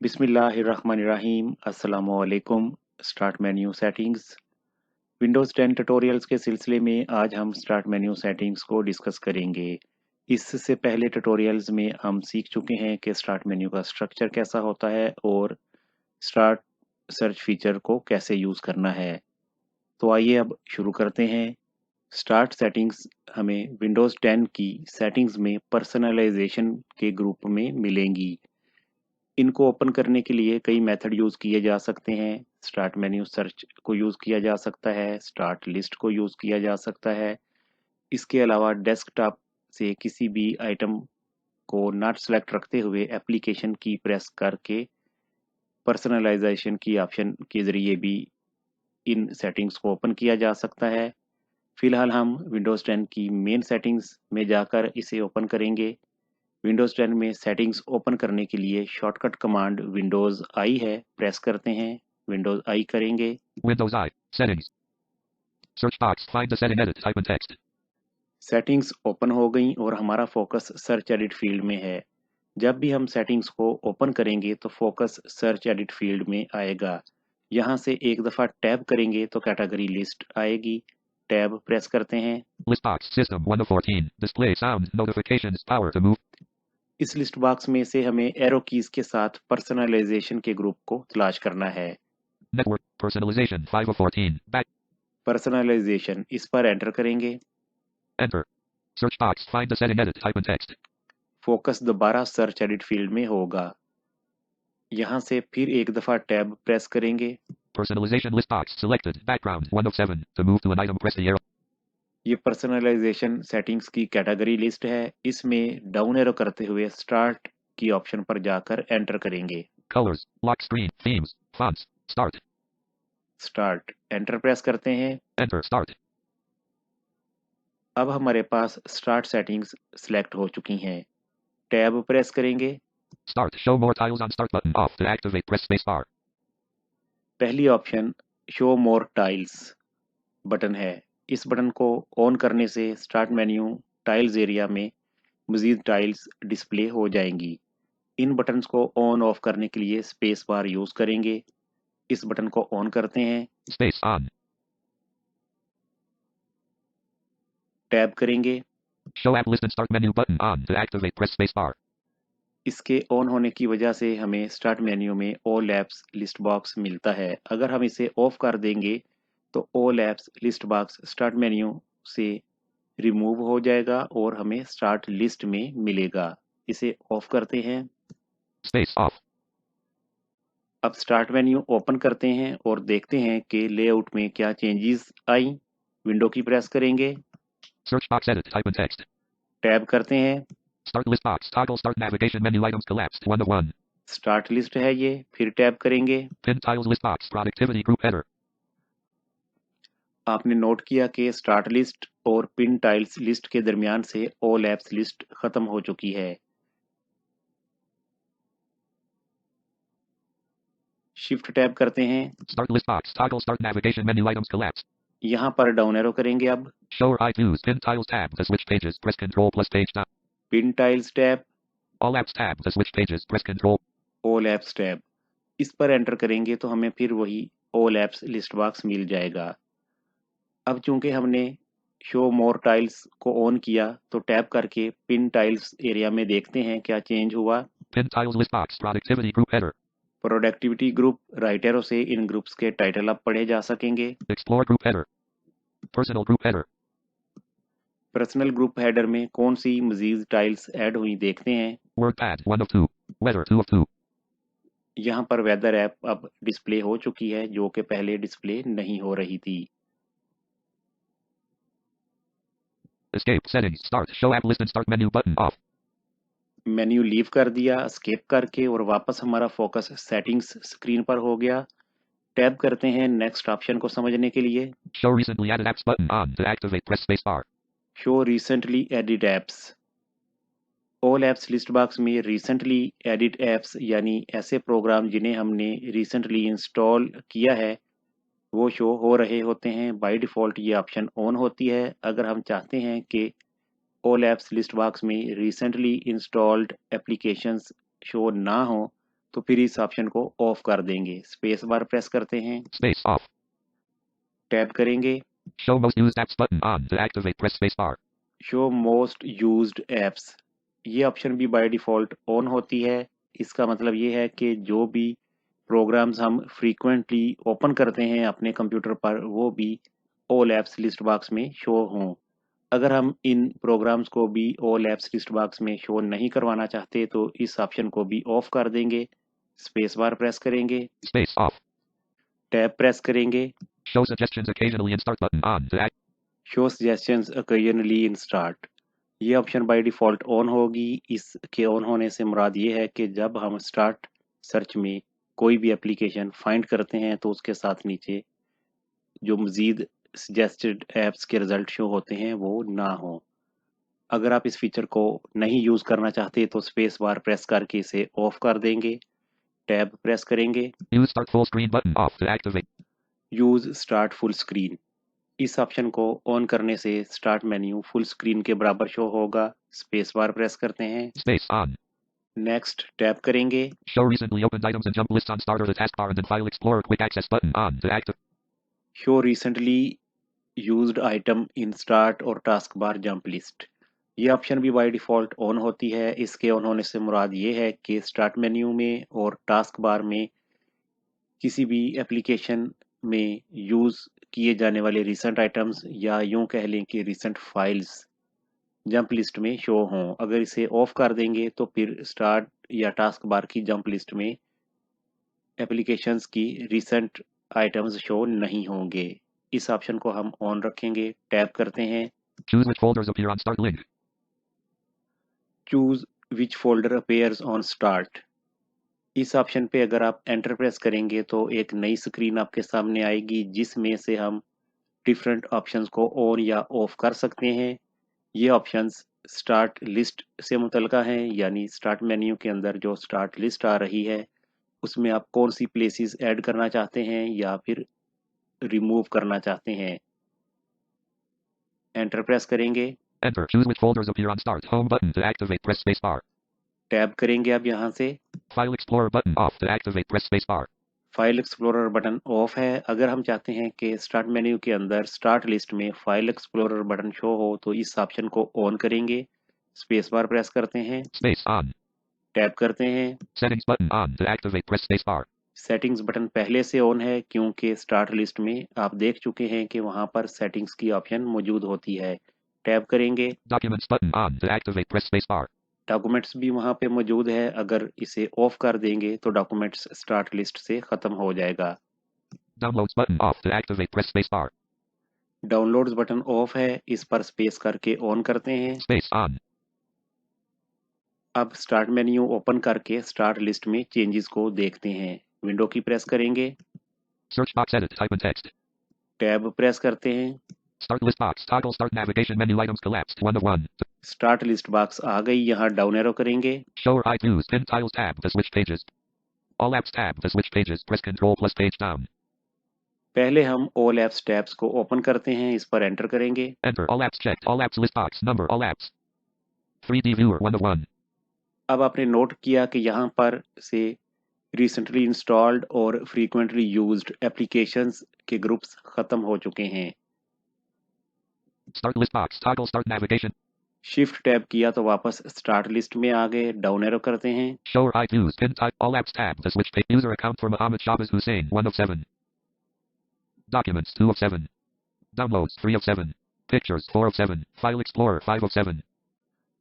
बिस्मिल्लाहिर्रहमानिर्रहीम अस्सलामुअलैकुम। Start menu settings. Windows 10 tutorials के सिलसिले में आज हम स्टार्ट मेन्यू सेटिंग्स को डिस्कस करेंगे। इससे पहले ट्यूटोरियल्स में हम सीख चुके हैं कि स्टार्ट मेन्यू का स्ट्रक्चर कैसा होता है और स्टार्ट सर्च फीचर को कैसे यूज़ करना है। तो आइए अब शुरू करते हैं। स्टार्ट सेटिंग्स हमें विंडोज़ 10 की सेटिंग्स में पर्सनलाइजेशन के ग्रुप में मिलेंगी। इनको ओपन करने के लिए कई मेथड यूज़ किए जा सकते हैं। स्टार्ट मेन्यू सर्च को यूज़ किया जा सकता है, स्टार्ट लिस्ट को यूज़ किया जा सकता है। इसके अलावा डेस्कटॉप से किसी भी आइटम को नॉट सेलेक्ट रखते हुए एप्लीकेशन की प्रेस करके पर्सनलाइजेशन की ऑप्शन के ज़रिए भी इन सेटिंग्स को ओपन किया जा सकता है। फिलहाल हम विंडोज़ 10 की मेन सेटिंग्स में जाकर इसे ओपन करेंगे। विंडोज़ 10 में सेटिंग्स ओपन करने के लिए शॉर्टकट कमांड विंडोज़ आई है, प्रेस करते हैं, विंडोज़ आई करेंगे। Windows I. Settings. Search box. Find the setting edit. Type in text. Settings open हो गई और हमारा फोकस सर्च एडिट फील्ड में है। जब भी हम सेटिंग्स को ओपन करेंगे तो फोकस सर्च एडिट फील्ड में आएगा। यहाँ से एक दफ़ा टैब करेंगे तो कैटेगरी लिस्ट आएगी। टैब प्रेस करते हैं। List box. System 1 of 14. Display sound. Notifications. Power to move. इस लिस्ट बॉक्स में से हमें एरो कीज के साथ पर्सनलाइजेशन के ग्रुप को तलाश करना है। Network. Personalization. 5 of 14. Back. Personalisation इस पर एंटर करेंगे। Enter. Search box. Find the setting edit. Type in text. Focus दोबारा सर्च एडिट फील्ड में होगा। यहाँ से फिर एक दफ़ा टैब प्रेस करेंगे। Personalization list box. Selected. Background. 1 of 7. To move to an item, press the arrow. ये पर्सनलाइजेशन सेटिंग्स की कैटेगरी लिस्ट है। इसमें डाउन एरो करते हुए स्टार्ट की ऑप्शन पर जाकर एंटर करेंगे। Colors. Lock screen. Themes. Fonts. Start. Start enter press करते हैं। Enter. Start. अब हमारे पास स्टार्ट सेटिंग्स सिलेक्ट हो चुकी हैं। टैब प्रेस करेंगे। Start. Show more tiles on start button. Off. To activate, press space bar. पहली ऑप्शन शो मोर tiles button है। इस बटन को ऑन करने से स्टार्ट मेन्यू टाइल्स एरिया में मजीद टाइल्स डिस्प्ले हो जाएंगी। इन बटन्स को ऑन ऑफ करने के लिए स्पेस बार यूज करेंगे। इस बटन को ऑन करते हैं। Space on. टैब करेंगे। Show app list and start menu button on. To activate, press space bar. इसके ऑन होने की वजह से हमें स्टार्ट मेन्यू में ऑल एप्स लिस्ट बॉक्स मिलता है। अगर हम इसे ऑफ कर देंगे तो all apps list box start menu से रिमूव हो जाएगा और हमें स्टार्ट लिस्ट में मिलेगा। इसे ऑफ करते हैं। Space off. अब स्टार्ट मेन्यू ओपन करते हैं और देखते हैं कि लेआउट में क्या चेंजेस आई। विंडो की प्रेस करेंगे। Search box edit. Type in text. Tab करते हैं। Start list box. Toggle start navigation menu items collapsed 1 of 1. Start list है ये, फिर टैब करेंगे। Pin tiles list box. Productivity group header. आपने नोट किया कि स्टार्ट लिस्ट और पिन टाइल्स लिस्ट के दरमियान से ऑल एप्स लिस्ट खत्म हो चुकी है। शिफ्ट टैब करते हैं। Start list box. Toggle start navigation menu items collapsed. यहाँ पर डाउन एरो करेंगे। अब Show or I2s. Pin tiles tab. To switch pages, press Control plus page down. Pin tiles tab, All apps tab. To switch pages, press Control. All apps tab, इस पर enter करेंगे तो हमें फिर वही all apps list box मिल जाएगा। अब चूंकि हमने शो मोर टाइल्स को ऑन किया तो टैब करके पिन टाइल्स एरिया में देखते हैं क्या चेंज हुआ। Pin tiles list box. Productivity group header. Productivity group right arrow से इन ग्रुप्स के टाइटल अब पढ़े जा सकेंगे। Explore group header. Personal group header. Personal group header में कौन सी मजीद टाइल्स ऐड हुई देखते हैं। WordPad 1 of 2. Weather 2 of 2. यहाँ पर वेदर ऐप अब डिस्प्ले हो चुकी है जो कि पहले डिस्प्ले नहीं हो रही थी। Escape settings. Start. Show app list and start menu button off. Menu leave कर दिया एस्केप करके और वापस हमारा फोकस सेटिंग्स स्क्रीन पर हो गया। टैब करते हैं नेक्स्ट ऑप्शन को समझने के लिए। Show recently added apps button on. To activate, press space bar. Show recently edit apps. All apps list box में रिसेंटली एडिट एप्स यानी ऐसे प्रोग्राम जिन्हें हमने रिसेंटली इंस्टॉल किया है वो शो हो रहे होते हैं। बाय डिफ़ॉल्ट ये ऑप्शन ऑन होती है। अगर हम चाहते हैं कि ऑल एप्स लिस्ट बॉक्स में रिसेंटली इंस्टॉल्ड एप्लीकेशंस शो ना हो तो फिर इस ऑप्शन को ऑफ कर देंगे। स्पेस बार प्रेस करते हैं, Space off. टैप करेंगे, Show most used apps button on. To activate, press space bar. Show most used apps. ये ऑप्शन भी बाय डिफ़ॉल्ट ऑन होती है। इसका मतलब ये है कि जो भी प्रोग्राम्स हम फ्रीक्वेंटली ओपन करते हैं अपने कंप्यूटर पर वो भी ऑल एप्स लिस्ट बॉक्स में शो हों। अगर हम इन प्रोग्राम्स को भी ऑल एप्स लिस्ट बॉक्स में शो नहीं करवाना चाहते तो इस ऑप्शन को भी ऑफ कर देंगे। स्पेस बार प्रेस करेंगे, Space off. टैब प्रेस करेंगे, Show suggestions occasionally and start button on. To act. Show suggestions occasionally in start. ये ऑप्शन बाय डिफ़ॉल्ट ऑन होगी। इसके ऑन होने से मुराद ये है कि जब हम स्टार्ट सर्च में कोई भी एप्लीकेशन फाइंड करते हैं तो उसके साथ नीचे जो मज़ीद सजेस्टेड ऐप्स के रिज़ल्ट शो होते हैं वो ना हो। अगर आप इस फीचर को नहीं यूज़ करना चाहते तो स्पेस बार प्रेस करके इसे ऑफ कर देंगे। टैब प्रेस करेंगे, Use start full screen button off. To activate. Use start full screen. इस ऑप्शन को ऑन करने से स्टार्ट मेन्यू फुल स्क्रीन के बराबर शो होगा। स्पेस बार प्रेस करते हैं, Space on. नेक्स्ट टैप करेंगे, Show recently opened items and jump lists on start or the taskbar and then File Explorer quick access button on. To activate. Show recently used item in start और task bar jump list. ये option भी by default on होती है। इसके on होने से मुराद ये है कि स्टार्ट मेन्यू में और टास्क बार में किसी भी एप्लीकेशन में यूज़ किए जाने वाले रिसेंट आइटम्स या यूं कह लें कि रिसेंट फाइल्स जंप लिस्ट में शो हों। अगर इसे ऑफ कर देंगे तो फिर स्टार्ट या टास्क बार की जंप लिस्ट में एप्लीकेशंस की रिसेंट आइटम्स शो नहीं होंगे। इस ऑप्शन को हम ऑन रखेंगे। टैप करते हैं, Choose which folders appear on start link. Choose which folder appears on start. इस ऑप्शन पे अगर आप एंटर प्रेस करेंगे तो एक नई स्क्रीन आपके सामने आएगी जिसमें से हम डिफरेंट ऑप्शंस को ऑन या ऑफ कर सकते हैं। ये ऑप्शंस स्टार्ट लिस्ट से मुतल्लिका हैं, यानी स्टार्ट मेन्यू के अंदर जो स्टार्ट लिस्ट आ रही है उसमें आप कौन सी प्लेसेस ऐड करना चाहते हैं या फिर रिमूव करना चाहते हैं। एंटर प्रेस करेंगे, Enter. Choose which folders appear on start. Home button. To activate, press space bar. Tab करेंगे अब यहाँ से। File Explorer button off. To activate, press space bar. File explorer button of है। अगर हम चाहते हैं कि स्टार्ट मेन्यू के अंदर स्टार्ट लिस्ट में फाइल एक्सप्लोरर बटन शो हो तो इस ऑप्शन को ऑन करेंगे। स्पेस बार प्रेस करते हैं, Space on. टैप करते हैं। Settings button on. To activate, press space bar. Settings button पहले से ऑन है क्योंकि स्टार्ट लिस्ट में आप देख चुके हैं कि वहां पर सेटिंग्स की ऑप्शन मौजूद होती है। टैप करेंगे, Documents button on. To activate, press space bar. Documents भी वहां पे मौजूद है। अगर इसे ऑफ कर देंगे तो डॉक्यूमेंट्स स्टार्ट लिस्ट से खत्म हो जाएगा। Downloads button off. To activate, press space bar. Downloads button of है, इस पर स्पेस करके ऑन करते हैं। Space on. अब स्टार्ट मेन्यू ओपन करके स्टार्ट लिस्ट में चेंजेस को देखते हैं। विंडो की प्रेस करेंगे, Search box edit. Type in text. Tab press करते हैं, Start list box. Toggle start navigation menu items collapsed. 1 of 1. Start list box आ गई। यहाँ डाउन एरो करेंगे, Show or hide views. Pin tiles tab. The switch pages. All apps tab. The switch pages. Press Control plus page down. पहले हम all apps tabs को open करते हैं। इस पर एंटर करेंगे, Enter. All apps checked. All apps list box. Number. All apps. 3D viewer. 1 of 1. अब आपने नोट किया कि यहाँ पर से रिसेंटली इंस्टॉल्ड और फ्रीक्वेंटली यूज्ड एप्लीकेशंस के ग्रुप्स खत्म हो चुके हैं। Start list box. Toggle start navigation. Shift tab किया तो वापस स्टार्ट लिस्ट में आ गए। डाउन एरो करते हैं, Show or hide views. Pin type. All apps tab. The switch page. User account for Mohammed Shabaz Hussein. 1 of 7. Documents. 2 of 7. Downloads. 3 of 7. Pictures. 4 of 7. File Explorer. 5 of 7.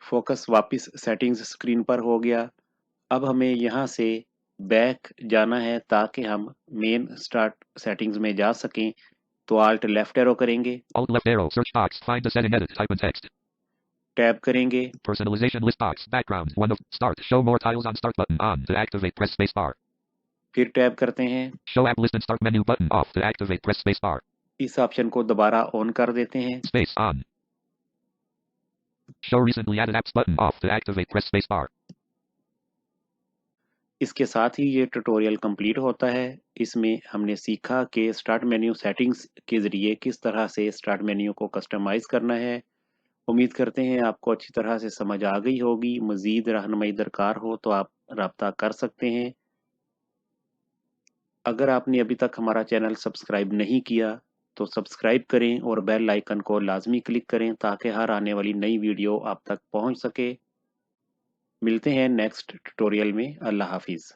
Focus वापस settings screen पर हो गया। अब हमें यहाँ से back जाना है ताकि हम मेन स्टार्ट सेटिंग्स में जा सकें। तो आल्ट लेफ्ट एरो करेंगे, Alt left arrow. Search box. Find the setting edit. Type in text. Tab करेंगे, Personalization list box. Background. 1 of. Start. Show more tiles on start button on. To activate, press space bar. फिर tab करते हैं। Show app list and start menu button off. To activate, press space bar. इस option को दोबारा on कर देते हैं। Space on. Show recently added apps button off. To activate, press space bar. इसके साथ ही ये ट्यूटोरियल कंप्लीट होता है। इसमें हमने सीखा कि स्टार्ट मेन्यू सेटिंग्स के ज़रिए किस तरह से स्टार्ट मेन्यू को कस्टमाइज़ करना है। उम्मीद करते हैं आपको अच्छी तरह से समझ आ गई होगी। मज़ीद रहनुमाई दरकार हो तो आप रब्ता कर सकते हैं। अगर आपने अभी तक हमारा चैनल सब्सक्राइब नहीं किया तो सब्सक्राइब करें और बेल आइकन को लाजमी क्लिक करें ताकि हर आने वाली नई वीडियो आप तक पहुंच सके। मिलते हैं नेक्स्ट ट्यूटोरियल में। अल्लाह हाफिज़।